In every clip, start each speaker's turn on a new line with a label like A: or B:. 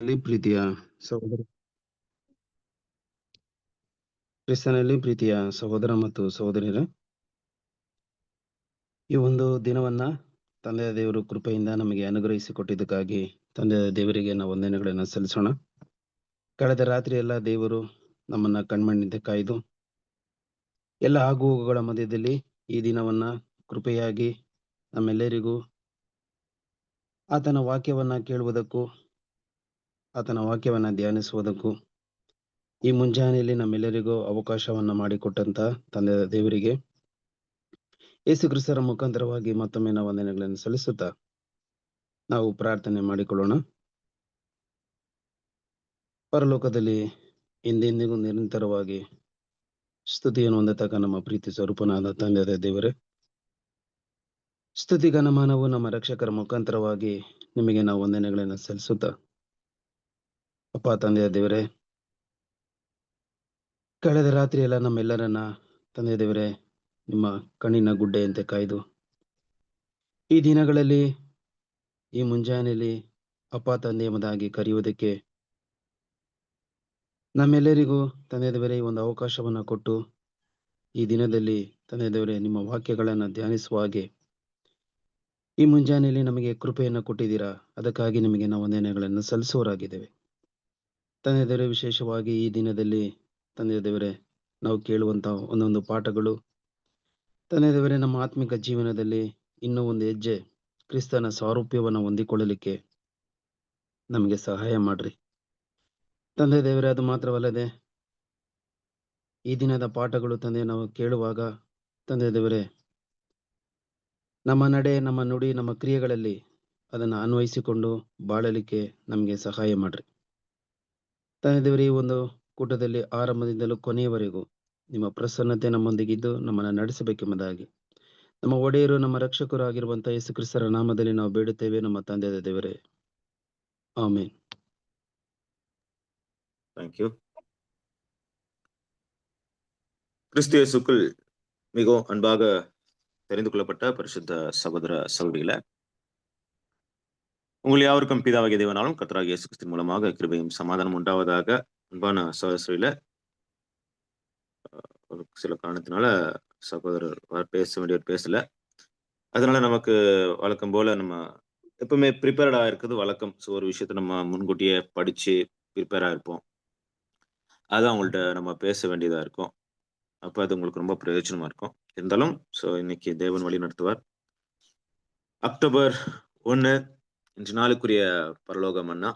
A: ಪ್ರೀತಿಯ ಸಹೋದರ ಕ್ರಿಸ್ತನಲ್ಲಿ ಪ್ರೀತಿಯ ಸಹೋದರ ಮತ್ತು ಸಹೋದರಿಯರೇ, ಈ ಒಂದು ದಿನವನ್ನ ತಂದೆಯ ದೇವರು ಕೃಪೆಯಿಂದ ನಮಗೆ ಅನುಗ್ರಹಿಸಿಕೊಟ್ಟಿದ್ದಕ್ಕಾಗಿ ತಂದೆಯ ದೇವರಿಗೆ ನಾವು ವಂದನೆಗಳನ್ನು ಸಲ್ಲಿಸೋಣ. ಕಳೆದ ರಾತ್ರಿ ಎಲ್ಲ ದೇವರು ನಮ್ಮನ್ನ ಕಣ್ಮಣ್ಣಿಂದ ಕಾಯ್ದು ಎಲ್ಲ ಆಗುಹೋಗುಗಳ ಮಧ್ಯದಲ್ಲಿ ಈ ದಿನವನ್ನ ಕೃಪೆಯಾಗಿ ನಮ್ಮೆಲ್ಲರಿಗೂ ಆತನ ವಾಕ್ಯವನ್ನ ಕೇಳುವುದಕ್ಕೂ ಆತನ ವಾಕ್ಯವನ್ನ ಧ್ಯಾನಿಸುವುದಕ್ಕೂ ಈ ಮುಂಜಾನೆಯಲ್ಲಿ ನಮ್ಮೆಲ್ಲರಿಗೂ ಅವಕಾಶವನ್ನ ಮಾಡಿಕೊಟ್ಟಂತ ತಂದೆಯ ದೇವರಿಗೆ ಯೇಸು ಕ್ರಿಸ್ತರ ಮುಖಾಂತರವಾಗಿ ಮತ್ತೊಮ್ಮೆ ನಾವು ವಂದನೆಗಳನ್ನು ಸಲ್ಲಿಸುತ್ತಾ ನಾವು ಪ್ರಾರ್ಥನೆ ಮಾಡಿಕೊಳ್ಳೋಣ. ಪರಲೋಕದಲ್ಲಿ ಎಂದೆಂದಿಗೂ ನಿರಂತರವಾಗಿ ಸ್ತುತಿಯನ್ನು ಹೊಂದತಕ್ಕ ನಮ್ಮ ಪ್ರೀತಿ ಸ್ವರೂಪನಾದ ತಂದೆಯ ದೇವರೇ, ಸ್ತುತಿ ಘನಮಾನವು ನಮ್ಮ ರಕ್ಷಕರ ಮುಖಾಂತರವಾಗಿ ನಿಮಗೆ ನಾವು ವಂದನೆಗಳನ್ನು ಸಲ್ಲಿಸುತ್ತಾ, ಅಪ್ಪ ತಂದೆಯ ದೇವರೇ, ಕಳೆದ ರಾತ್ರಿ ಎಲ್ಲ ನಮ್ಮೆಲ್ಲರನ್ನ ತಂದೆಯ ದೇವರೇ ನಿಮ್ಮ ಕಣ್ಣಿನ ಗುಡ್ಡೆಯಂತೆ ಕಾಯ್ದು ಈ ದಿನಗಳಲ್ಲಿ ಈ ಮುಂಜಾನೆಯಲ್ಲಿ ಅಪ್ಪ ತಂದೆ ಎಂಬುದಾಗಿ ಕರೆಯುವುದಕ್ಕೆ ನಮ್ಮೆಲ್ಲರಿಗೂ ತಂದೆಯ ದೇವರೇ ಒಂದು ಅವಕಾಶವನ್ನ ಕೊಟ್ಟು ಈ ದಿನದಲ್ಲಿ ತಂದೆಯ ದೇವರೇ ನಿಮ್ಮ ವಾಕ್ಯಗಳನ್ನು ಧ್ಯಾನಿಸುವ ಹಾಗೆ ಈ ಮುಂಜಾನೆಯಲ್ಲಿ ನಮಗೆ ಕೃಪೆಯನ್ನು ಕೊಟ್ಟಿದ್ದೀರಾ. ಅದಕ್ಕಾಗಿ ನಿಮಗೆ ನಾವು ವಂದನೆಗಳನ್ನು ಸಲ್ಲಿಸುವರಾಗಿದ್ದೇವೆ. ತಂದೆಯ ದೇವರೇ, ವಿಶೇಷವಾಗಿ ಈ ದಿನದಲ್ಲಿ ತಂದೆಯ ದೇವರೇ ನಾವು ಕೇಳುವಂತಹ ಒಂದೊಂದು ಪಾಠಗಳು ತಂದೆಯ ದೇವರೇ ನಮ್ಮ ಆತ್ಮಿಕ ಜೀವನದಲ್ಲಿ ಇನ್ನೂ ಒಂದು ಹೆಜ್ಜೆ ಕ್ರಿಸ್ತನ ಸಾರೂಪ್ಯವನ್ನು ಹೊಂದಿಕೊಳ್ಳಲಿಕ್ಕೆ ನಮಗೆ ಸಹಾಯ ಮಾಡ್ರಿ ತಂದೆ ದೇವರೇ. ಅದು ಮಾತ್ರವಲ್ಲದೆ ಈ ದಿನದ ಪಾಠಗಳು ತಂದೆ ನಾವು ಕೇಳುವಾಗ ತಂದೆ ದೇವರೇ ನಮ್ಮ ನಡೆ, ನಮ್ಮ ನುಡಿ, ನಮ್ಮ ಕ್ರಿಯೆಗಳಲ್ಲಿ ಅದನ್ನು ಅನ್ವಯಿಸಿಕೊಂಡು ಬಾಳಲಿಕ್ಕೆ ನಮಗೆ ಸಹಾಯ ಮಾಡ್ರಿ ತಂದೆ ದೇವರೇ. ಈ ಒಂದು ಕೂಟದಲ್ಲಿ ಆರಂಭದಿಂದಲೂ ಕೊನೆಯವರೆಗೂ ನಿಮ್ಮ ಪ್ರಸನ್ನತೆ ನಮ್ಮೊಂದಿಗಿದ್ದು ನಮ್ಮನ್ನು ನಡೆಸಬೇಕೆಂಬುದಾಗಿ ನಮ್ಮ ಒಡೆಯರು ನಮ್ಮ ರಕ್ಷಕರು ಆಗಿರುವಂತಹ ಯೇಸು ಕ್ರಿಸ್ತರ ನಾಮದಲ್ಲಿ ನಾವು ಬೇಡುತ್ತೇವೆ ನಮ್ಮ ತಂದೆಯ ದೇವರೇ, ஆமென்.
B: தேங்க்யூ. கிறிஸ்து இயேசுக்குள் மிகவும் அன்பாக தெரிந்து கொள்ளப்பட்ட பரிசுத்த சகோதர சகோதரிகளே, உங்கள் யாவருக்கும் பிதாவாகிய தேவனாலும் கர்த்தராகிய இயேசு கிறிஸ்து மூலமாக கிருபையும் சமாதானம் உண்டாவதாக. அன்பான சகோதரிகளே, ஒரு சில காரணத்தினால சகோதரர் பேச வேண்டியவர் பேசல. அதனால நமக்கு வழக்கம் போல நம்ம எப்பவுமே ப்ரிப்பேர்டா இருக்குது வழக்கம். ஸோ ஒரு விஷயத்த நம்ம முன்கூட்டியே படிச்சு ப்ரிப்பேரா இருப்போம். அதான் உங்கள்ட்ட நம்ம பேச வேண்டியதா இருக்கும். அப்ப அது உங்களுக்கு ரொம்ப பிரயோஜனமா இருக்கும். இருந்தாலும் ஸோ இன்னைக்கு தேவன் வழி நடத்துவார். அக்டோபர் 1 இன்று நாளுக்குரிய பரலோக மன்னா.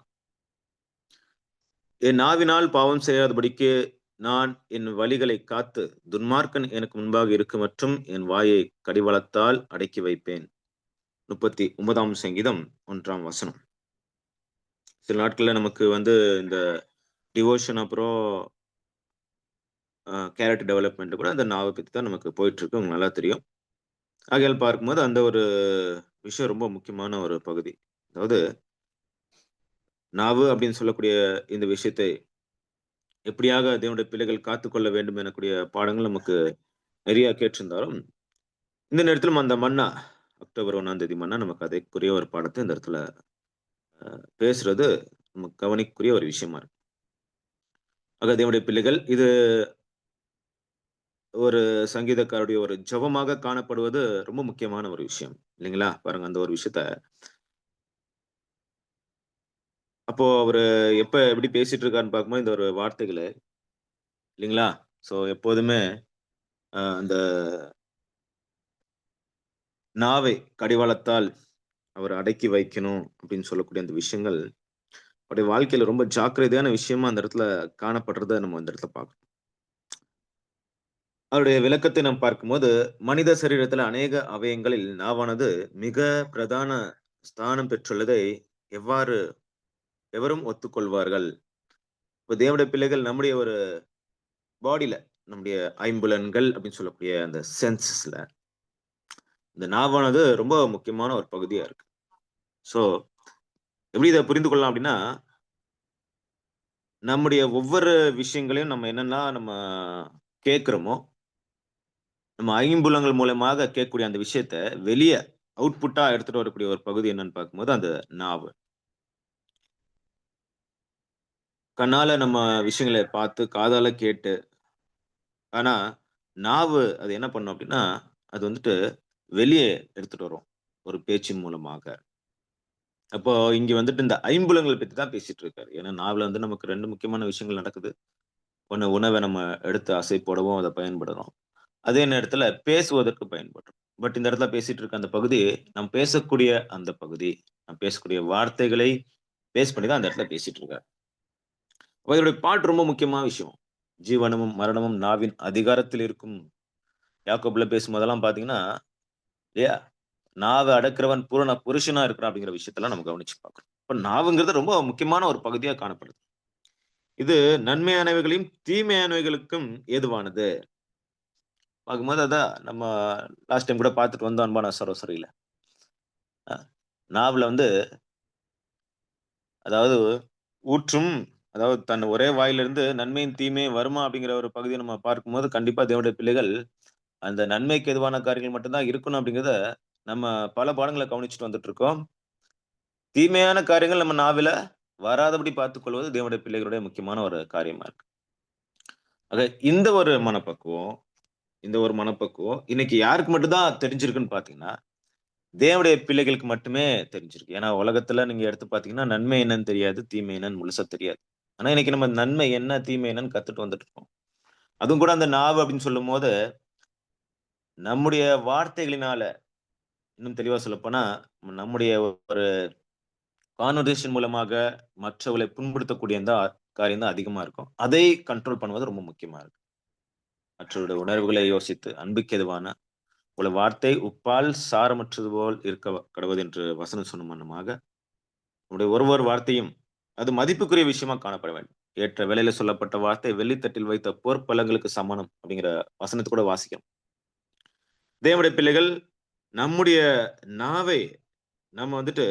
B: என் நாவினால் பாவம் செய்யாதபடிக்கு நான் என் வழிகளை காத்து துன்மார்க்கன் எனக்கு முன்பாக இருக்கும் மற்றும் என் வாயை கடிவாளத்தால் அடக்கி வைப்பேன். 39ஆம் சங்கீதம் 1ஆம் வசனம். சில நாட்கள்ல நமக்கு இந்த டிவோஷன் அப்புறம் கேரக்டர் டெவலப்மெண்ட் கூட அந்த நாவை பத்தி தான் நமக்கு போயிட்டு இருக்கு. உங்களுக்கு நல்லா தெரியும். ஆகையால் பார்க்கும்போது அந்த ஒரு விஷயம் ரொம்ப முக்கியமான ஒரு பகுதி. அதாவது நாவு அப்படின்னு சொல்லக்கூடிய இந்த விஷயத்தை எப்படியாக தேவனுடைய பிள்ளைகள் காத்துக்கொள்ள வேண்டும் எனக்கூடிய பாடங்கள் நமக்கு நிறைய கேட்டிருந்தாலும், இந்த நேரத்திலும் அந்த மன்னா அக்டோபர் 1ஆம் தேதி மன்னா நமக்கு அதற்குரிய ஒரு பாடத்தை இந்த இடத்துல பேசுறது நமக்கு கவனிக்கக்கூடிய ஒரு விஷயமா இருக்கு. ஆக தேவனுடைய பிள்ளைகள், இது ஒரு சங்கீதக்காருடைய ஒரு ஜபமாக காணப்படுவது ரொம்ப முக்கியமான ஒரு விஷயம் இல்லைங்களா? பாருங்க, அந்த ஒரு விஷயத்த அப்போ அவரு எப்படி பேசிட்டு இருக்காருன்னு பார்க்கும்போது இந்த ஒரு வார்த்தைகளை இல்லைங்களா? ஸோ எப்போதுமே அந்த நாவை கடிவாளத்தால் அவர் அடக்கி வைக்கணும் அப்படின்னு சொல்லக்கூடிய அந்த விஷயங்கள் அவருடைய வாழ்க்கையில ரொம்ப ஜாக்கிரதையான விஷயமா அந்த இடத்துல காணப்படுறத நம்ம அந்த இடத்துல பார்க்கணும். அவருடைய விளக்கத்தை நாம் பார்க்கும்போது, மனித சரீரத்துல அநேக அவயங்களில் நாவானது மிக பிரதான ஸ்தானம் பெற்றுள்ளதை எவரும் ஒத்துக்கொள்வார்கள். இப்ப தேவனுடைய பிள்ளைகள் நம்முடைய ஒரு பாடியில, நம்முடைய ஐம்புலன்கள் அப்படின்னு சொல்லக்கூடிய அந்த சென்சஸ்ல இந்த நாவானது ரொம்ப முக்கியமான ஒரு பகுதியா இருக்கு. சோ எப்படி இதை புரிந்து கொள்ளலாம் அப்படின்னா, நம்முடைய ஒவ்வொரு விஷயங்களையும் நம்ம என்னெல்லாம் நம்ம கேட்கிறோமோ, நம்ம ஐம்புலங்கள் மூலமாக கேட்கக்கூடிய அந்த விஷயத்த வெளியே அவுட்புட்டா எடுத்துட்டு வரக்கூடிய ஒரு பகுதி என்னன்னு பார்க்கும்போது அந்த நாவு. கண்ணால நம்ம விஷயங்கள பார்த்து, காதால கேட்டு, ஆனா நாவு அது என்ன பண்ணும் அப்டின்னா, அது வந்துட்டு வெளிய எடுத்துட்டு வரும். ஒரு பேச்சின் மூலமாக. அப்போ இங்க வந்துட்டு இந்த ஐம்புலன்கள பத்தி தான் பேசிட்டு இருக்காரு. ஏன்னா நாவுல வந்து நமக்கு 2 முக்கியமான விஷயங்கள் நடக்குது. ஒண்ணு உணவ நம்ம எடுத்து அசை போடவும் அத பயன்படுறோம். அதே நேரத்துல பேசுவதற்கு பயன்படுறோம். பட் இந்த இடத்துல பேசிட்டு இருக்க அந்த பகுதி, நாம் பேசக்கூடிய அந்த பகுதி, நாம் பேசக்கூடிய வார்த்தைகளை பேஸ் பண்ணி தான் அந்த இடத்துல பேசிட்டு இருக்காரு. அப்ப இதனுடைய பாட்டு ரொம்ப முக்கியமான விஷயம். ஜீவனமும், மரணமும் நாவின் அதிகாரத்தில் இருக்கும். யாக்கோபுல பேசும்போதெல்லாம் பார்த்தீங்கன்னா, இல்லையா? நாவ அடக்கிறவன் பூரண புருஷனா இருக்கிறான் அப்படிங்கிற விஷயத்தெல்லாம் நம்ம கவனிச்சு பார்க்கிறோம். இப்ப நாவுங்கிறது ரொம்ப முக்கியமான ஒரு பகுதியா காணப்படுது. இது நன்மையானவைகளையும், தீமையானவைகளுக்கும் ஏதுவானது. பார்க்கும்போது அதான் நம்ம லாஸ்ட் டைம் கூட பார்த்துட்டு வந்தோம் அன்பான சகோதரிகளே. அ நாவுல வந்து அதாவது ஊற்றும் அதாவது தன் ஒரே வாயிலிருந்து நன்மையும், தீமையும் வருமா அப்படிங்கிற ஒரு பகுதிய நம்ம பார்க்கும்போது, கண்டிப்பா தேவனுடைய பிள்ளைகள் அந்த நன்மைக்கு எதுவான காரியங்கள் மட்டும் தான் இருக்கணும் அப்படிங்கிறத, நம்ம பல பாடங்கள கவனிச்சுட்டு வந்துட்டு இருக்கோம். தீமையான காரியங்கள் நம்ம நாவில வராதபடி பார்த்துக் கொள்வது தேவனுடைய பிள்ளைகளுடைய முக்கியமான ஒரு காரியமா இருக்கு. ஆக இந்த ஒரு மனப்பக்குவம் இன்னைக்கு யாருக்கு மட்டும் தான் தெரிஞ்சிருக்குன்னு பார்த்தீங்கன்னா, தேவனுடைய பிள்ளைகளுக்கு மட்டுமே தெரிஞ்சிருக்கு. ஏன்னா உலகத்துல நீங்க எடுத்து பார்த்தீங்கன்னா, நன்மை என்னன்னு தெரியாது, தீமை என்னன்னு முழுசா தெரியாது. ஆனா இன்னைக்கு நம்ம நன்மை என்ன, தீமை என்னன்னு கத்துட்டு வந்துட்டு இருக்கோம். அதுவும் கூட அந்த நாவு அப்படின்னு சொல்லும்போது, நம்முடைய வார்த்தைகளினால இன்னும் தெளிவா சொல்லப்போனா, நம்முடைய ஒரு கான்வர்சேஷன் மூலமாக மற்றவர்களை புண்படுத்தக்கூடிய அந்த காரியம் தான் அதிகமா இருக்கும். அதை கண்ட்ரோல் பண்ணுவது ரொம்ப முக்கியமா இருக்கு. மற்றவருடைய உணர்வுகளை யோசித்து, அன்புக்கு எதுவான உள்ள வார்த்தை உப்பால் சாரமற்றது போல் இருக்க கடவுது என்று வசனம் சொன்ன வண்ணமாக, நம்முடைய ஒரு ஒரு வார்த்தையும் அது மதிப்புக்குரிய விஷயமா காணப்பட வேண்டும். ஏற்ற வேளையில சொல்லப்பட்ட வார்த்தை வெள்ளித்தட்டில் வைத்த பொற்பழங்களுக்கு சமானம் அப்படிங்கிற வசனத்த கூட வாசிக்கிறோம். தேவனுடைய பிள்ளைகள் நம்முடைய நாவை நம்ம வந்துட்டு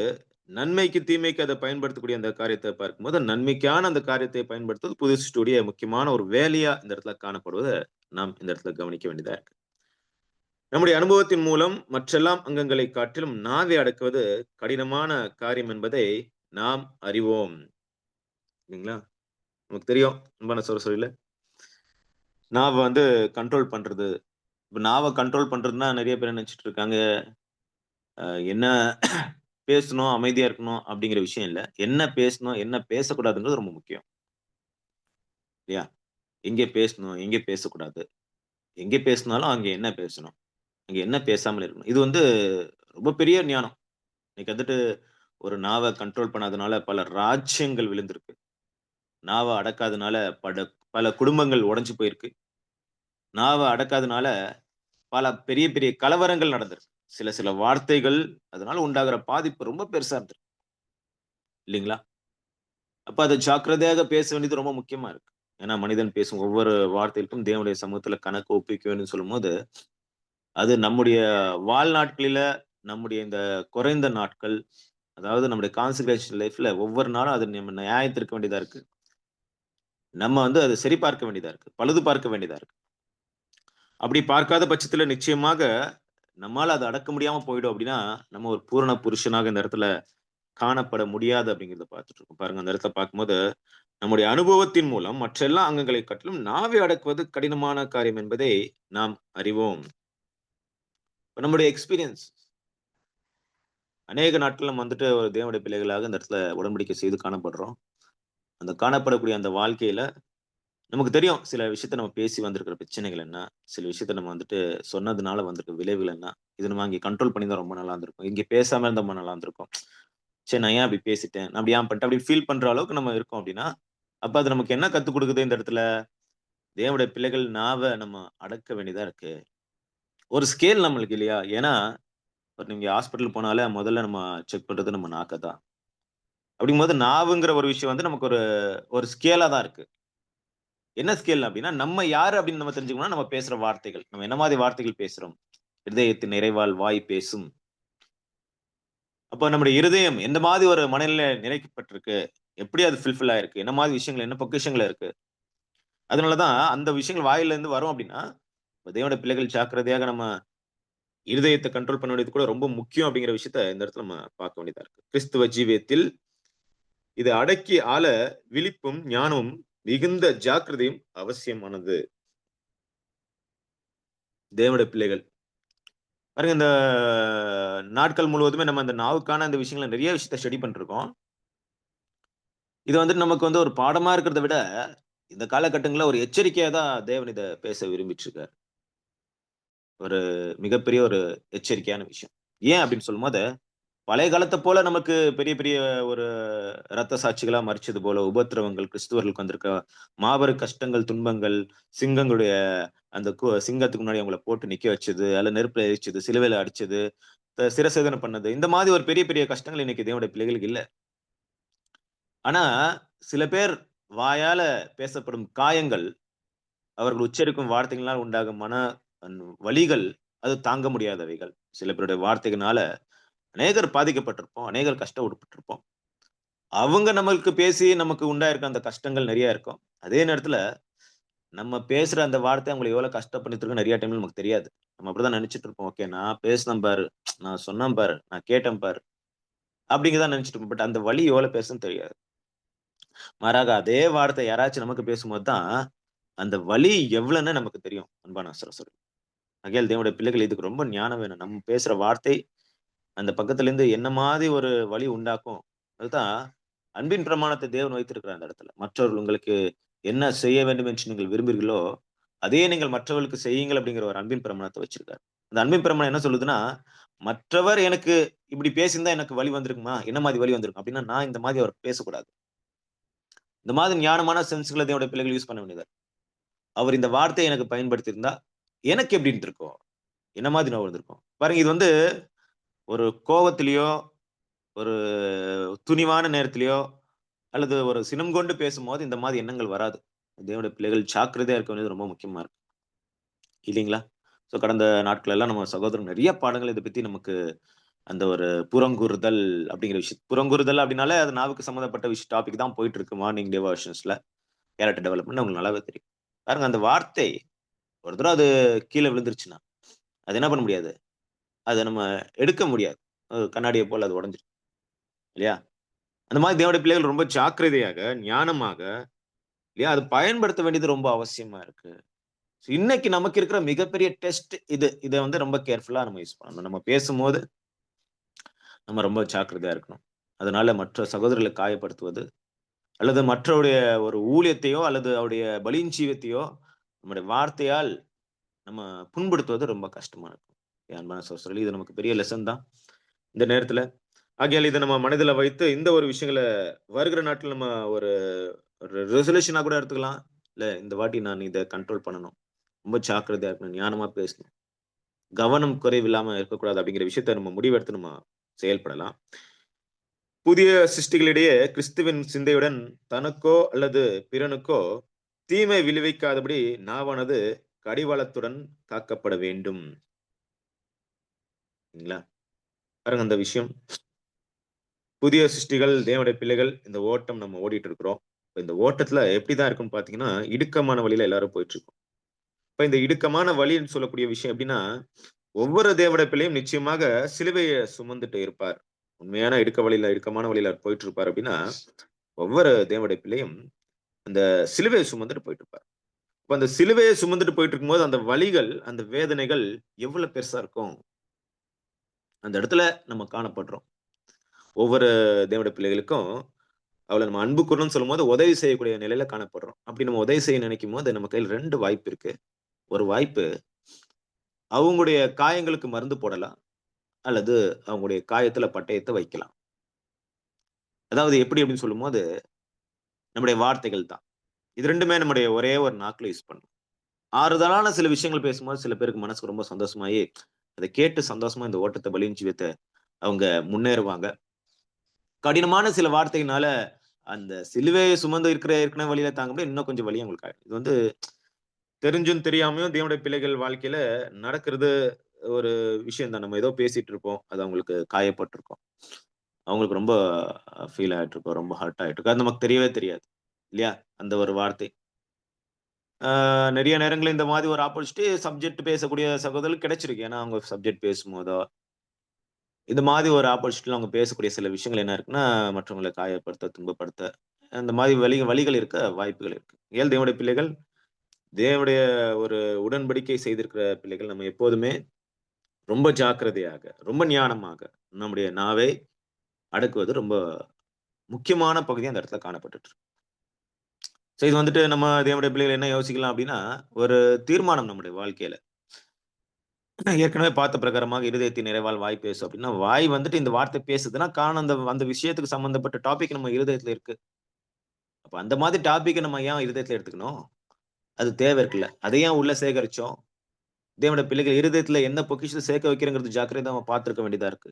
B: நன்மைக்கு, தீமைக்கு அத பயன்படுத்தக்கூடிய அந்த காரியத்த பார்க்கும்போது, நன்மைக்கான அந்த காரியத்தை பயன்படுத்துவது புது சிருஷ்டியுடைய முக்கியமான ஒரு வேலையா இந்த இடத்துல காணப்படுவத நாம் இந்த இடத்துல கவனிக்க வேண்டியதா இருக்கு. நம்முடைய அனுபவத்தின் மூலம் மற்றெல்லாம் அங்கங்களை காட்டிலும் நாவை அடக்குவது கடினமான காரியம் என்பதை நாம் அறிவோம். இல்லைங்களா? நமக்கு தெரியும் அன்பான சகோதரர்களே, நாவ வந்து கண்ட்ரோல் பண்றது. இப்ப நாவ கண்ட்ரோல் பண்றதுன்னா நெறைய பேர் என்ன நெனச்சுட்டு இருக்காங்க, என்ன பேசணும், அமைதியா இருக்கணும் அப்படிங்கிற விஷயம் இல்ல. என்ன பேசணும், என்ன பேசக்கூடாதுங்கிறது ரொம்ப முக்கியம். இல்லையா? எங்கே பேசணும், எங்கே பேசக்கூடாது. எங்கே பேசினாலும் அங்க என்ன பேசணும், அங்க என்ன பேசாமல் இருக்கணும். இது வந்து ரொம்ப பெரிய ஞானம். இன்னைக்கு வந்துட்டு ஒரு நாவ கண்ட்ரோல் பண்ணாதனால பல ராஜ்யங்கள் விழுந்திருக்கு. நாவ அடக்காதனால பல குடும்பங்கள் உடைஞ்சு போயிருக்கு. நாவ அடக்காதனால பல பெரிய பெரிய கலவரங்கள் நடந்திருக்கு. சில சில வார்த்தைகள் அதனால உண்டாகுற பாதிப்பு ரொம்ப பெருசா இருந்திருக்கு. இல்லீங்களா? அப்ப அத ஜாக்கிரதையாக பேச வேண்டியது ரொம்ப முக்கியமா இருக்கு. ஏன்னா மனிதன் பேசும் ஒவ்வொரு வார்த்தைக்கும் தேவனுடைய சமூகத்துல கணக்கு ஒப்புவிக்க வேண்டும்னு சொல்லும்போது, அது நம்முடைய வாழ்நாட்களில நம்முடைய இந்த குறைந்த நாட்கள், அதாவது நம்முடைய கான்செக்ரேஷன் லைஃப்ல ஒவ்வொரு நாளும் அது நம்ம நியாயத்திருக்க வேண்டியதா இருக்கு. நம்ம வந்து அத சரி பார்க்க வேண்டியதா இருக்கு. பழுது பார்க்க வேண்டியதா இருக்கு. அப்படி பார்க்காத பட்சத்துல நிச்சயமாக நம்மால அத அடக்க முடியாம போயிடும் அப்படின்னா, நம்ம ஒரு பூரண புருஷனாக இந்த இடத்துல காணப்பட முடியாது அப்படிங்கிறத பார்த்துட்டு இருக்கோம். பாருங்க அந்த இடத்துல பார்க்கும்போது, நம்முடைய அனுபவத்தின் மூலம் மற்ற எல்லா அங்கங்களை காட்டிலும் நாவை அடக்குவது கடினமான காரியம் என்பதை நாம் அறிவோம். இப்ப நம்முடைய எக்ஸ்பீரியன்ஸ் அநேக நாட்கள் நம்ம வந்துட்டு ஒரு தேவனுடைய பிள்ளைகளாக இந்த இடத்துல உடன்படிக்கை செய்து காணப்படுறோம். அந்த காணப்படக்கூடிய அந்த வாழ்க்கையில நமக்கு தெரியும் சில விஷயத்த நம்ம பேசி வந்திருக்கிற பிரச்சனைகள் என்ன? சில விஷயத்த நம்ம வந்துட்டு சொன்னதுனால வந்திருக்க விளைவுகள் என்ன? இத நம்ம அங்கே கண்ட்ரோல் பண்ணியிருந்தா ரொம்ப நல்லா இருந்திருக்கும். இங்க பேசாம இருந்தா ரொம்ப நல்லா இருந்திருக்கும். ச்சே! நான் ஏன் அப்படி பேசிட்டேன்? நான் அப்படி ஏன் பண்ணிட்டேன்? அப்படி ஃபீல் பண்ற அளவுக்கு நம்ம இருக்கோம் அப்படின்னா, அப்ப அது நமக்கு என்ன கத்துக் குடுக்குது இந்த இடத்துல? தேவனுடைய பிள்ளைகள் நாவ நம்ம அடக்க வேண்டியதா இருக்கு. ஒரு ஸ்கேல் நம்மளுக்கு இல்லையா? ஏன்னா, இப்ப நீங்க ஹாஸ்பிட்டல் போனாலே முதல்ல நம்ம செக் பண்றது நம்ம நாக்க தான். அப்படிங்கும்போது நாவுங்கிற ஒரு விஷயம் வந்து நமக்கு ஒரு ஒரு ஸ்கேலா தான் இருக்கு. என்ன ஸ்கேல் அப்படின்னா, நம்ம யாரு அப்படின்னு நம்ம தெரிஞ்சுக்கணும்னா, நம்ம பேசுற வார்த்தைகள். நம்ம என்ன மாதிரி வார்த்தைகள் பேசுறோம்? "இருதயத்தின் நிறைவால் வாய் பேசும்." அப்ப நம்முடைய இருதயம் எந்த மாதிரி ஒரு மனநிலையில நிறைக்கப்பட்டிருக்கு? எப்படி அது ஃபில்ஃபில் ஆயிருக்கு? என்ன மாதிரி விஷயங்கள், என்ன பொக்கிஷங்கள் இருக்கு? அதனால தான் அந்த விஷயங்கள் வாயிலிருந்து வரும் அப்படின்னா, தேவனுடைய பிள்ளைகள் ஜாக்கிரதையாக நம்ம இருதயத்த கண்ட்ரோல் பண்ண வேண்டியது கூட ரொம்ப முக்கியம் அப்படிங்கிற விஷயத்த இந்த இடத்துல நம்ம பார்க்க வேண்டியதா இருக்கு. கிறிஸ்துவ ஜீவியத்தில் இதை அடக்கி ஆள விழிப்பும் ஞானமும் மிகுந்த ஜாக்கிரதையும் அவசியமானது. தேவனுடைய பிள்ளைகள் பாருங்க, இந்த நாட்கள் முழுவதுமே நம்ம அந்த நாவுக்கான அந்த விஷயங்கள நிறைய விஷயத்த ஸ்டடி பண்ணிருக்கோம். இது வந்துட்டு நமக்கு வந்து ஒரு பாடமா இருக்கிறத விட, இந்த காலகட்டங்கள்ல ஒரு எச்சரிக்கையா தான் தேவன் இத பேச விரும்பிட்டு இருக்காரு. ஒரு மிகப்பெரிய ஒரு எச்சரிக்கையான விஷயம். ஏன் அப்படின்னு சொல்லும்போது, பழைய காலத்த போல நமக்கு பெரிய பெரிய ஒரு இரத்த சாட்சிகளா மரிச்சது போல உபத்திரவங்கள், கிறிஸ்துவர்களுக்கு வந்திருக்க மாபெரும் கஷ்டங்கள், துன்பங்கள், சிங்கங்களுடைய அந்த சிங்கத்துக்கு முன்னாடி அவங்கள போட்டு நிக்க வச்சது, அதுல நெருப்புல எரிச்சது, சிலுவையில அடிச்சது, சிரச்சேதனம் பண்ணது. இந்த மாதிரி ஒரு பெரிய பெரிய கஷ்டங்கள் இன்னைக்கு தேவனுடைய பிள்ளைகளுக்கு இல்ல. ஆனா, சில பேர் வாயால பேசப்படும் காயங்கள், அவர்கள் உச்சரிக்கும் வார்த்தைகளால் உண்டாகும் அன் வலிகள், அது தாங்க முடியாதவைகள். சில பேருடைய வார்த்தைகனால அநேகர் பாதிக்கப்பட்டிருப்போம். அநேகர் கஷ்டப்பட்டுருப்போம். அவங்க நம்மளுக்கு பேசி நமக்கு உண்டாயிருக்க அந்த கஷ்டங்கள் நெறைய இருக்கும். அதே நேரத்துல நம்ம பேசுற அந்த வார்த்தை அவங்கள எவ்வளவு கஷ்டப்படுத்திருக்குன்னு நெறைய டைம்ல நமக்கு தெரியாது. நம்ம அப்படிதான் நெனச்சுட்டு இருப்போம். ஓகே, நான் பேசினேன் பாரு, நான் சொன்னேன் பாரு, நான் கேட்டேன் பாரு, அப்படிங்கதான் நெனச்சுட்டு இருப்போம். பட் அந்த வலி எவ்வளவு பேசும்ன்னு தெரியாது. மாறாக அதே வார்த்தை யாராச்சும் நமக்கு பேசும்போது தான், அந்த வலி எவ்வளவுன்னு நமக்கு தெரியும். அன்பான சகோதரர்களே. ஆகையால் தேவனுடைய பிள்ளைகள் இதுக்கு ரொம்ப ஞானம் வேணும். நம்ம பேசுற வார்த்தை அந்த பக்கத்துல இருந்து என்ன மாதிரி ஒரு வலி உண்டாக்கும். அதுதான் அன்பின் பிரமாணத்தை தேவன் வைத்திருக்கிறார் அந்த இடத்துல. மற்றவர்கள் உங்களுக்கு என்ன செய்ய வேண்டும் என்று நீங்கள் விரும்புகிறீர்களோ, அதையே நீங்கள் மற்றவர்களுக்கு செய்யுங்கள் அப்படிங்கிற ஒரு அன்பின் பிரமாணத்தை வச்சிருக்கார். அந்த அன்பின் பிரமாணம் என்ன சொல்லுதுன்னா, மற்றவர் எனக்கு இப்படி பேசியிருந்தா எனக்கு வலி வந்திருக்குமா? என்ன மாதிரி வலி வந்திருக்கும்? அப்படின்னா நான் இந்த மாதிரி அவருக்கு பேசக்கூடாது. இந்த மாதிரி ஞானமான சென்ஸ்கள தேவனுடைய பிள்ளைகள் யூஸ் பண்ண வேண்டியது. அவர் இந்த வார்த்தைய எனக்கு பயன்படுத்தியிருந்தா, எனக்கு எப்படி இருந்திருக்கும்? என்ன மாதிரி நான் இருந்திருக்கும்? பாருங்க, இது வந்து ஒரு கோவத்திலயோ, ஒரு துணிவான நேரத்திலயோ, அல்லது ஒரு சினம் கொண்டு பேசும்போது இந்த மாதிரி எண்ணங்கள் வராது. தேவனுடைய பிள்ளைகள் ஜாக்கிரதையா இருக்க வேண்டியது ரொம்ப முக்கியமா இருக்கு. இல்லீங்களா? ஸோ கடந்த நாட்கள் எல்லாம் நம்ம சகோதரர் நெறைய பாடங்கள் இத பத்தி நமக்கு அந்த ஒரு புறங்கூறுதல் அப்படிங்கிற விஷயம். புறங்கூறுதல் அப்படின்னாலே அது நாவுக்கு சம்மந்தப்பட்ட டாபிக் தான் போயிட்டு இருக்கு மார்னிங் டிவோஷன்ஸ்ல. கேரக்டர் டெவலப்மென்ட் உங்களுக்கு நல்லாவே தெரியும். பாருங்க, அந்த வார்த்தை ஒரு தடவ அது கீழ விழுந்துருச்சுன்னா, அது என்ன பண்ண முடியாது? அத நம்ம எடுக்க முடியாது. கண்ணாடிய போல அது உடைஞ்சிரும். இல்லையா? அந்த மாதிரி தேவனுடைய பிள்ளைகள் ரொம்ப ஜாக்கிரதையாக, ஞானமாக, இல்லையா? அத பயன்படுத்த வேண்டியது ரொம்ப அவசியமா இருக்கு. இன்னைக்கு நமக்கு இருக்கிற மிகப்பெரிய டெஸ்ட் இது. இத வந்து ரொம்ப கேர்ஃபுல்லா நம்ம யூஸ் பண்ணணும். நம்ம பேசும்போது நம்ம ரொம்ப ஜாக்கிரதையா இருக்கணும். அதனால மற்ற சகோதரர்களை காயப்படுத்துவது, அல்லது மற்றவருடைய ஒரு ஊழியத்தையோ, அல்லது அவருடைய பலியின் ஜீவியத்தையோ, நம்முடைய வார்த்தையால் நம்ம புண்படுத்துவது ரொம்ப கஷ்டமா இருக்கும். என் அன்பான சகோதரர்களே, இது நமக்கு பெரிய லெசன் தான் இந்த நேரத்துல. ஆகையால் இத நம்ம மனதில வைத்து இந்த ஒரு விஷயங்கள வருகிற நாட்கள் நம்ம ஒரு ஒரு ரெசல்யூஷனா கூட எடுத்துக்கலாம். இல்ல, இந்த வாட்டி நான் இத கண்ட்ரோல் பண்ணணும். ரொம்ப ஜாக்கிரதையா இருக்கணும். ஞானமா பேசணும். கவனம் குறைவில்லாம இருக்கக்கூடாது அப்படிங்கிற விஷயத்த நம்ம முடிவெடுத்து நம்ம செயல்படலாம். புதிய சிருஷ்டிகளிடையே கிறிஸ்துவின் சிந்தையுடன் தனக்கோ அல்லது பிறனுக்கோ தீமை விளைவிக்காதபடி நாவானது கடிவாளத்துடன் காக்கப்பட வேண்டும். சரிங்களா? பாருங்க அந்த விஷயம். புதிய சிருஷ்டிகள், தேவனுடைய பிள்ளைகள், இந்த ஓட்டம் நம்ம ஓடிட்டு இருக்கிறோம். இந்த ஓட்டத்துல எப்படிதான் இருக்குன்னு பார்த்தீங்கன்னா, இடுக்கமான வழியில எல்லாரும் போயிட்டு இருக்கோம். இப்ப இந்த இடுக்கமான வழின்னு சொல்லக்கூடிய விஷயம் எப்படின்னா, ஒவ்வொரு தேவனுடைய பிள்ளையும் நிச்சயமாக சிலுவைய சுமந்துட்டு இருப்பார். உண்மையான இடுக்க வழியில, இடுக்கமான வழியில போயிட்டு இருப்பார் அப்படின்னா, ஒவ்வொரு தேவனுடைய பிள்ளையும் அந்த சிலுவைய சுமந்துட்டு போயிட்டு இருப்பார். அப்ப அந்த சிலுவைய சுமந்துட்டு போயிட்டு இருக்கும்போது, அந்த வலிகள், அந்த வேதனைகள் எவ்வளவு பெருசா இருக்கும்? அந்த இடத்துல நம்ம காணப்படுறோம். ஒவ்வொரு தேவனுடைய பிள்ளைகளுக்கும் அவள நம்ம அன்பு கூறணும்னு சொல்லும்போது, உதவி செய்யக்கூடிய நிலையில காணப்படுறோம். அப்படி நம்ம உதவி செய்ய நினைக்கும்போது, நம்ம கையில 2 வாய்ப்பு இருக்கு. ஒரு வாய்ப்பு, அவங்களுடைய காயங்களுக்கு மருந்து போடலாம். அல்லது அவங்களுடைய காயத்துல பட்டயத்த வைக்கலாம். அதாவது எப்படி அப்படின்னு சொல்லும்போது, நம்முடைய வார்த்தைகள் தான். இது 2மே நம்முடைய ஒரே ஒரு நாக்குல யூஸ் பண்ணணும். ஆறுதலான சில விஷயங்கள் பேசும்போது, சில பேருக்கு மனசுக்கு ரொம்ப சந்தோஷமாயி, அத கேட்டு சந்தோஷமா இந்த ஓட்டத்த பலியின் ஜீவியத்த அவங்க முன்னேறுவாங்க. கடினமான சில வார்த்தையினால, அந்த சிலுவைய சுமந்து இருக்கிற ஏற்கனவே வலியில தாங்க முடியாது. இன்னும் கொஞ்சம் வலி அவங்களுக்கு ஆயிடும். இது வந்து தெரிஞ்சும் தெரியாமயும் தேவனுடைய பிள்ளைகள் வாழ்க்கையில நடக்கிறது ஒரு விஷயம் தான். நம்ம ஏதோ பேசிட்டு இருப்போம். அது அவங்களுக்கு காயப்பட்டுருக்கும். அவங்களுக்கு ரொம்ப ஃபீல் ஆயிட்டுருக்கும். ரொம்ப ஹர்ட் ஆயிட்டுருக்கும். அது நமக்கு தெரியவே தெரியாது. இல்லையா? அந்த ஒரு வார்த்தை. ஆ நெறைய நேரங்கள்ல இந்த மாதிரி ஒரு ஆப்பர்ச்சுனிட்டி சப்ஜெக்ட் பேசக்கூடிய சகோதரர்கள் கிடைச்சிருக்கு. ஏன்னா, அவங்க சப்ஜெக்ட் பேசும்போதோ, இந்த மாதிரி ஒரு ஆப்பர்ச்சுனிட்டில அவங்க பேசக்கூடிய சில விஷயங்கள் என்ன இருக்குன்னா, மற்றவங்கள காயப்படுத்த, துன்பப்படுத்த, அந்த மாதிரி வழிகள் இருக்க வாய்ப்புகள் இருக்கு. ஏன் தேவனுடைய பிள்ளைகள், தேவனுடைய ஒரு உடன்படிக்கை செய்திருக்கிற பிள்ளைகள் நம்ம எப்போதுமே ரொம்ப ஜாக்கிரதையாக, ரொம்ப ஞானமாக நம்முடைய நாவை அடக்குவது ரொம்ப முக்கியமான பகுதியா அந்த இடத்துல காணப்பட்டுட்டு இருக்கு. சோ இது வந்துட்டு நம்ம தேவனுடைய பிள்ளைகள் என்ன யோசிக்கலாம் அப்டின்னா, ஒரு தீர்மானம் நம்முடைய வாழ்க்கையில. ஏற்கனவே பார்த்த பிரகாரமாக இருதயத்தின் நிறைவால் வாய் பேசும் அப்டின்னா, வாய் வந்துட்டு இந்த வார்த்தை பேசுதுன்னா, காரணம் அந்த அந்த விஷயத்துக்கு சம்பந்தப்பட்ட டாபிக் நம்ம இருதயத்துல இருக்கு. அப்ப அந்த மாதிரி டாபிக்க நம்ம ஏன் இருதயத்துல எடுத்துக்கணும்? அது தேவை இருக்குல்ல. அத ஏன் உள்ள சேகரிச்சோம்? தேவனுடைய பிள்ளைகள் இருதயத்துல என்ன பொக்கிஷத்த சேர்க்க வைக்கிறோங்கிறது ஜாக்கிரதையா நம்ம பார்த்திருக்க வேண்டியதா இருக்கு.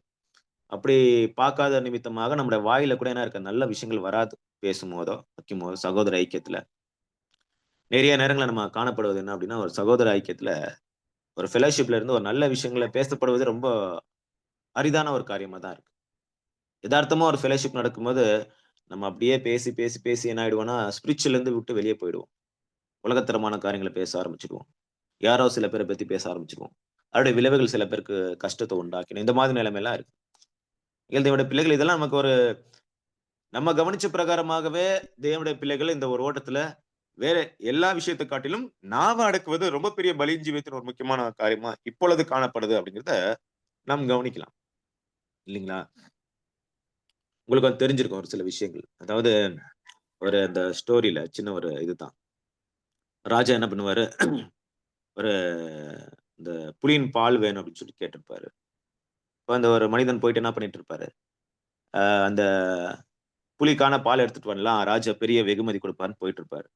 B: அப்படி பார்க்காத நிமித்தமாக நம்முடைய வாயில கூட என்ன இருக்கு, நல்ல விஷயங்கள் வராது. பேசும்போதோ, வைக்கும்போதோ, சகோதர ஐக்கியத்துல. நிறைய நேரங்கள்ல நம்ம காணப்படுவது என்ன அப்டின்னா, ஒரு சகோதர ஐக்கியத்துல, ஒரு ஃபெலோஷிப்ல இருந்து ஒரு நல்ல விஷயங்கள பேசப்படுவது ரொம்ப அரிதான ஒரு காரியமா தான் இருக்கு. எதார்த்தமா ஒரு ஃபெலோஷிப் நடக்கும்போது, நம்ம அப்படியே பேசி, பேசி, பேசி என்ன ஆயிடுவோம்னா, ஸ்பிரிச்சுவல்ல இருந்து விட்டு வெளிய போயிடுவோம். உலகத்தரமான காரியங்கள பேச ஆரம்பிச்சுடுவோம். யாரோ சில பேர பத்தி பேச ஆரம்பிச்சுருவோம். அதோடைய விளைவுகள் சில பேருக்கு கஷ்டத்த உண்டாக்கிடும். இந்த மாதிரி நிலைமைலாம் இருக்கு. தேவனுடைய பிள்ளைகள் இதெல்லாம் நமக்கு ஒரு நம்ம கவனிச்ச பிரகாரமாகவே தேவனுடைய பிள்ளைகள் இந்த ஒரு ஓட்டத்துல வேற எல்லா விஷயத்த காட்டிலும் நாவ அடக்குவது ரொம்ப பெரிய பலியின் ஜீவியத்தின் ஒரு முக்கியமான காரியமா இப்பொழுது காணப்படுது அப்படிங்கிறத நாம் கவனிக்கலாம். இல்லீங்களா? உங்களுக்கு வந்து தெரிஞ்சிருக்கும் ஒரு சில விஷயங்கள். அதாவது ஒரு அந்த ஸ்டோரியில சின்ன ஒரு இதுதான். ராஜா என்ன பண்ணுவாரு, ஒரு இந்த புலியின் பால் வேணும் அப்படின்னு சொல்லி கேட்டிருப்பாரு. அப்ப அந்த ஒரு மனிதன் போயிட்டு என்ன பண்ணிட்டு இருப்பாரு, அந்த புலிக்கான பால் எடுத்துட்டு வரலாம். ராஜா பெரிய வெகுமதி குடுப்பாருன்னு போயிட்டு இருப்பாரு.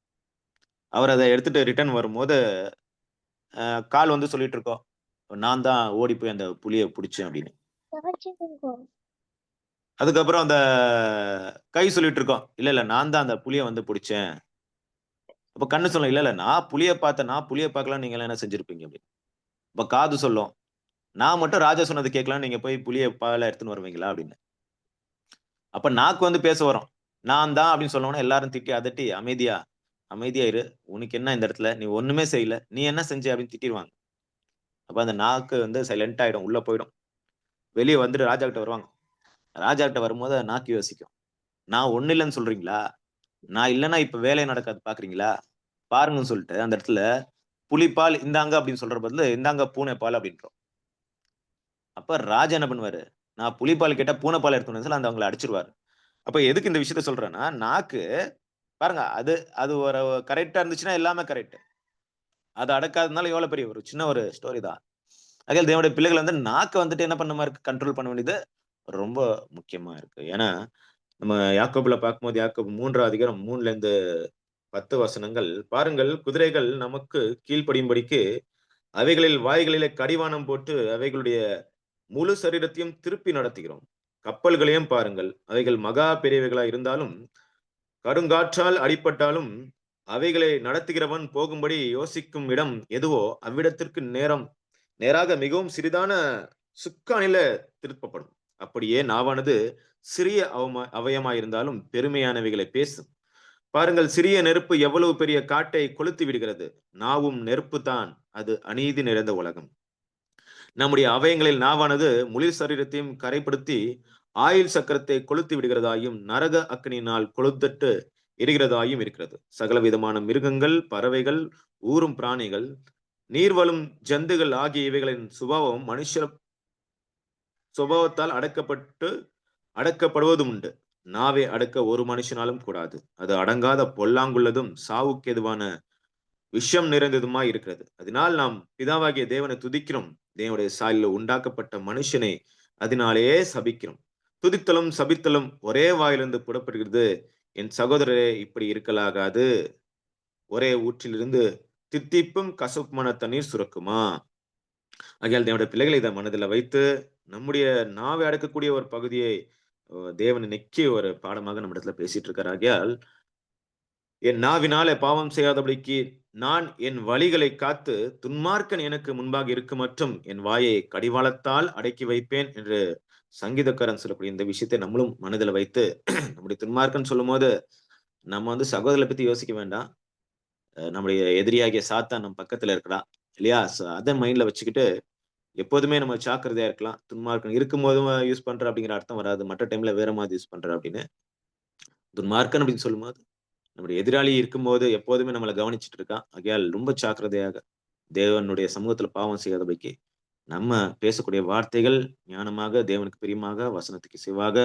B: அவர் அத எடுத்துட்டு ரிட்டர்ன் வரும்போது, கால் வந்து சொல்லிட்டு இருக்கோம். நான் தான் ஓடி போய் அந்த புலிய புடிச்சேன் அப்படின்னு. அதுக்கப்புறம் அந்த கை சொல்லிட்டு இருக்கோம். இல்ல, இல்ல நான் தான் அந்த புலிய வந்து புடிச்சேன். அப்ப கண்ணு சொல்லும். இல்ல, இல்ல நான் புலிய பார்த்தேன். நான் புலிய பார்க்கலன்னா நீங்கலாம் என்ன செஞ்சிருப்பீங்க அப்படின்னு. அப்ப காது சொல்லும். நான் மட்டும் ராஜா சொன்னது கேட்கலன்னு நீங்க போய் புலிய பால எடுத்துன்னு வருவீங்களா அப்படின்னு. அப்ப நாக்கு வந்து பேச வரும். நான் தான் அப்படின்னு சொன்னவுனே எல்லாரும் திட்டி அதட்டி அமைதியா, அமைதியா இரு. உனக்கு என்ன இந்த இடத்துல? நீ ஒண்ணுமே செய்யல. நீ என்ன செஞ்ச அப்படின்னு திட்டிருவாங்க. அப்ப அந்த நாக்கு வந்து சைலன்ட் ஆயிடும். உள்ள போயிடும். வெளிய வந்துட்டு ராஜா கிட்ட வருவாங்க. ராஜா கிட்ட வரும்போது நாக்கு யோசிக்கும். நான் ஒண்ணும் இல்லன்னு சொல்றீங்களா? நான் இல்லன்னா இப்ப வேலை நடக்காது பார்க்குறீங்களா? பாருங்கன்னு சொல்லிட்டு அந்த இடத்துல புலிப்பால் இந்தாங்க அப்படின்னு சொல்ற பதிலு, இந்தாங்க பூனை பால் அப்படின்றோம். அப்ப ராஜா என்ன பண்ணுவாரு? நான் புலிப்பால் கேட்டா பூனை பால் எடுத்துட்டு வந்து சொல்லி அந்த அவங்கள அடிச்சுருவாரு. அப்ப எதுக்கு இந்த விஷயத்த சொல்றேன்னா, நாக்கு பாருங்க அது அது ஒரு கரெக்ட்டா இருந்துச்சுன்னா எல்லாமே கரெக்ட். அத அடக்காததுனால எவ்வளவு பெரிய ஒரு சின்ன ஒரு ஸ்டோரி தான். ஆகையால் தேவனுடைய பிள்ளைகள் வந்து நாக்க வந்துட்டு என்ன பண்ண மாரி இருக்கு, கண்ட்ரோல் பண்ண வேண்டியது ரொம்ப முக்கியமா இருக்கு. ஏன்னா, நம்ம யாக்கோபுல பார்க்கும்போது யாக்கோபு 3ஆம் அதிகாரம் 3லேருந்து 10 வசனங்கள். பாருங்கள், குதிரைகள் நமக்கு கீழ்ப்படியும்படிக்கு அவைகளில் வாய்களிலே கடிவானம் போட்டு அவைகளுடைய முழு சரீரத்தையும் திருப்பி நடத்துகிறோம். கப்பல்களையும் பாருங்கள். அவைகள் மகா பெரியவைகளா இருந்தாலும், கடுங்காற்றால் அடிபட்டாலும், அவைகளை நடத்துகிறவன் போகும்படி யோசிக்கும் இடம் எதுவோ அவ்விடத்திற்கு நேராக மிகவும் சிறிதான சுக்கானில திருப்பப்படும். அப்படியே நாவானது சிறிய அவயமாயிருந்தாலும் பெருமையானவைகளை பேசும். பாருங்கள், சிறிய நெருப்பு எவ்வளவு பெரிய காட்டை கொளுத்தி விடுகிறது. நாவும் நெருப்பு தான். அது அநீதி நிறைந்த உலகம். நம்முடைய அவயங்களில் நாவானது முழு சரீரத்தையும் கரைப்படுத்தி ஆயுள் சக்கரத்தை கொளுத்தி விடுகிறதாயும் நரக அக்கினியினால் கொளுத்தட்டு எரிகிறதாயும் இருக்கிறது. சகலவிதமான மிருகங்கள், பறவைகள், ஊரும் பிராணிகள், நீர்வழும் ஜந்துகள் ஆகிய இவைகளின் சுபாவம் மனுஷர் சுபாவத்தால் அடக்கப்படுவதும் உண்டு. நாவை அடக்க ஒரு மனுஷனாலும் கூடாது. அது அடங்காத பொல்லாங்குள்ளதும் சாவுக்கேதுவான விஷம் நிறைந்ததுமாய் இருக்கிறது. அதனால் நாம் பிதாவாகிய தேவனை துதிக்கிறோம். தேவனுடைய சாயலில் உண்டாக்கப்பட்ட மனுஷனை அதனாலேயே சபிக்கிறோம். துதித்தலும் சபித்தலும் ஒரே வாயிலிருந்து புறப்படுகிறது. என் சகோதரரே, இப்படி இருக்கலாகாது. ஒரே ஊற்றிலிருந்து தித்திப்பும் கசப்புமான தண்ணீர் சுரக்குமா? ஆகையால் தேவனுடைய பிள்ளைகளை இதை மனதில் வைத்து நம்முடைய நாவை அடக்கக்கூடிய ஒரு பகுதியை தேவன் இன்னைக்கு ஒரு பாடமாக நம்ம இடத்துல பேசிட்டு இருக்கார். ஆகையால் என் நாவினாலே பாவம் செய்யாதபடிக்கு நான் என் வழிகளை காத்து துன்மார்க்கன் எனக்கு முன்பாக இருக்குமட்டும் என் வாயை கடிவாளத்தால் அடக்கி வைப்பேன் என்று சங்கீதக்காரன் சொல்லக்கூடிய இந்த விஷயத்தை நம்மளும் மனதில் வைத்து நம்முடைய துன்மார்க்கன் சொல்லும்போது நம்ம வந்து சகோதரரை பத்தி யோசிக்க வேண்டாம். நம்முடைய எதிரியாகிய சாத்தான் நம்ம பக்கத்துல இருக்கிறான் இல்லையா? அதை மைண்ட்ல வச்சுக்கிட்டு எப்போதுமே நம்ம ஜாக்கிரதையா இருக்கலாம். துன்மார்க்கன் இருக்கும்போதும் யூஸ் பண்றேன் அப்படிங்கிற அர்த்தம் வராது. மற்ற டைம்ல வேற மாதிரி யூஸ் பண்றேன் அப்படின்னு. துன்மார்க்கன் அப்படின்னு சொல்லும்போது, நம்முடைய எதிராளி இருக்கும்போது எப்போதுமே நம்மள கவனிச்சுட்டு இருக்கான். ஆகையால் ரொம்ப ஜாக்கிரதையாக தேவனுடைய சமூகத்துல பாவம் செய்யாதபடிக்கு, நம்ம பேசக்கூடிய வார்த்தைகள் ஞானமாக, தேவனுக்கு பிரியமாக, வசனத்துக்கு இசைவாக,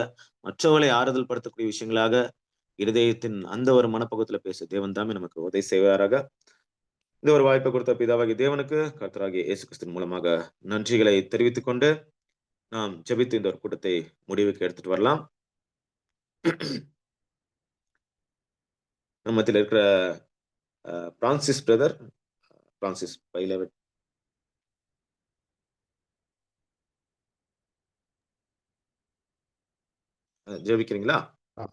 B: மற்றவர்களை ஆறுதல் படுத்தக்கூடிய விஷயங்களாக, இருதயத்தின் அந்த ஒரு மனப்பக்குவத்துல பேச தேவன் தாமே நமக்கு உதவி செய்வாராக. இந்த ஒரு வாய்ப்பை கொடுத்த பிதாவாகிய தேவனுக்கு, கர்த்தராகிய இயேசு கிறிஸ்துவின் மூலமாக நன்றிகளை தெரிவித்துக் கொண்டு, நாம் ஜெபித்து இந்த ஒரு கூட்டத்தை முடிவுக்கு எடுத்துட்டு வரலாம். நம்ம மத்தியில இருக்கிற பிரான்சிஸ் பிரதர், பிரான்சிஸ் பைலவெட் ஜெபிக்கிறீங்களா?
C: ஆ.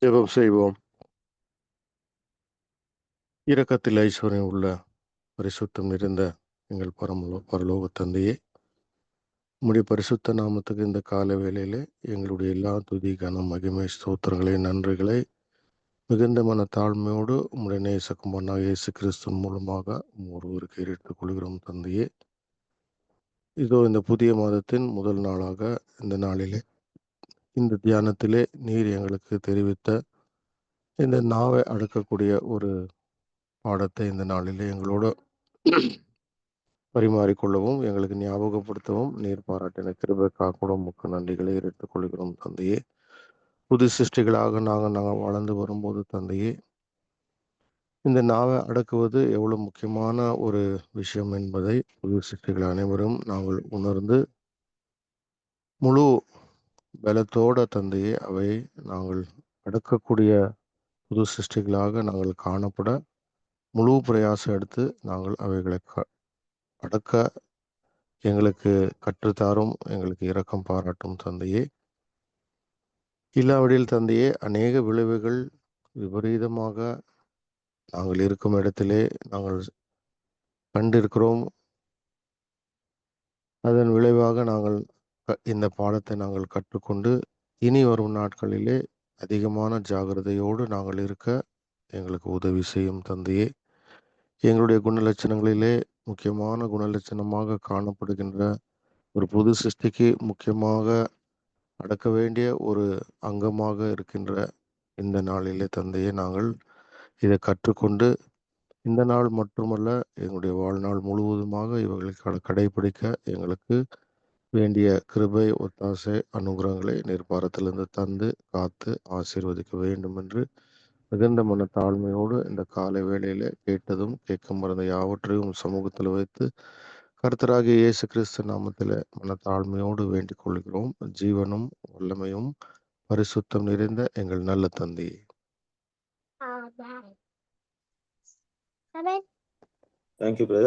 C: ஜெபம் செய்வோம். இரக்கத்தில் ஐஸ்வர்யம் உள்ள பரிசுத்தம் நிறைந்த எங்கள் பரலோக தந்தையே, உம்முடைய பரிசுத்த நாமத்துக்கு இந்த கால வேளையிலே எங்களுடைய எல்லா துதி கனம் மகிமை ஸ்தோத்திரங்களை நன்றிகளை மிகுந்த மன தாழ்மையோடு உம்முடைய நேசகுமாரனாக இயேசு கிறிஸ்துவின் மூலமாக ஒருவருக்கு எடுத்துக் கொள்கிறோம் தந்தையே. இதோ இந்த புதிய மாதத்தின் முதல் நாளாக இந்த நாளிலே இந்த தியானத்திலே நீர் எங்களுக்கு தெரிவித்த இந்த நாவை அடக்கக்கூடிய ஒரு பாடத்தை இந்த நாளிலே எங்களோடு பரிமாறிக்கொள்ளவும் எங்களுக்கு ஞாபகப்படுத்தவும் நீர் பாராட்டின கிருபைக்காக கூட உமக்கு நன்றிகளை எடுத்துக் கொள்கிறோம் தந்தையே. புது சிருஷ்டிகளாக நாங்கள் வளர்ந்து வரும்போது தந்தையே, இந்த நாவை அடக்குவது எவ்வளவு முக்கியமான ஒரு விஷயம் என்பதை புது சிருஷ்டிகள் அனைவரும் நாங்கள் உணர்ந்து முழு பலத்தோட தந்தையே அவை நாங்கள் அடக்கக்கூடிய புது சிருஷ்டிகளாக நாங்கள் காணப்பட முழு பிரயாசம் எடுத்து நாங்கள் அவைகளை அடக்க எங்களுக்கு கற்றுத்தாரும், எங்களுக்கு இரக்கம் பாராட்டும் தந்தையே. இல்லாவிடில் தந்தையே, அநேக விளைவுகள் விபரீதமாக நாங்கள் இருக்கும் இடத்திலே நாங்கள் கண்டிருக்கிறோம். அதன் விளைவாக நாங்கள் இந்த பாடத்தை நாங்கள் கற்றுக்கொண்டு இனி வரும் நாட்களிலே அதிகமான ஜாகிரதையோடு நாங்கள் இருக்க எங்களுக்கு உதவி செய்யும் தந்தையே. எங்களுடைய குணலட்சணங்களிலே முக்கியமான குணலட்சணமாக காணப்படுகின்ற ஒரு புது சிருஷ்டிக்கு முக்கியமாக அடக்க வேண்டிய ஒரு அங்கமாக இருக்கின்ற இந்த நாளிலே தந்தையே, நாங்கள் இதை கற்றுக்கொண்டு இந்த நாள் மட்டுமல்ல எங்களுடைய வாழ்நாள் முழுவதுமாக இவர்களை கடைபிடிக்க எங்களுக்கு வேண்டிய கிருபை, ஒத்தாசை, அனுகிரகங்களை நிர்பாரத்திலிருந்து தந்து காத்து ஆசீர்வதிக்க வேண்டும் என்று மிகுந்த மன தாழ்மையோடு இந்த காலை வேளையில கேட்டதும் கேட்க மறந்த யாவற்றையும் சமூகத்தில் வைத்து கர்த்தராகிய இயேசு கிறிஸ்து நாமத்தில் மன தாழ்மையோடு வேண்டிக் கொள்கிறோம். ஜீவனும் வல்லமையும் பரிசுத்தம் நிறைந்த எங்கள் நல்ல தந்தையே.
B: Thank you brother.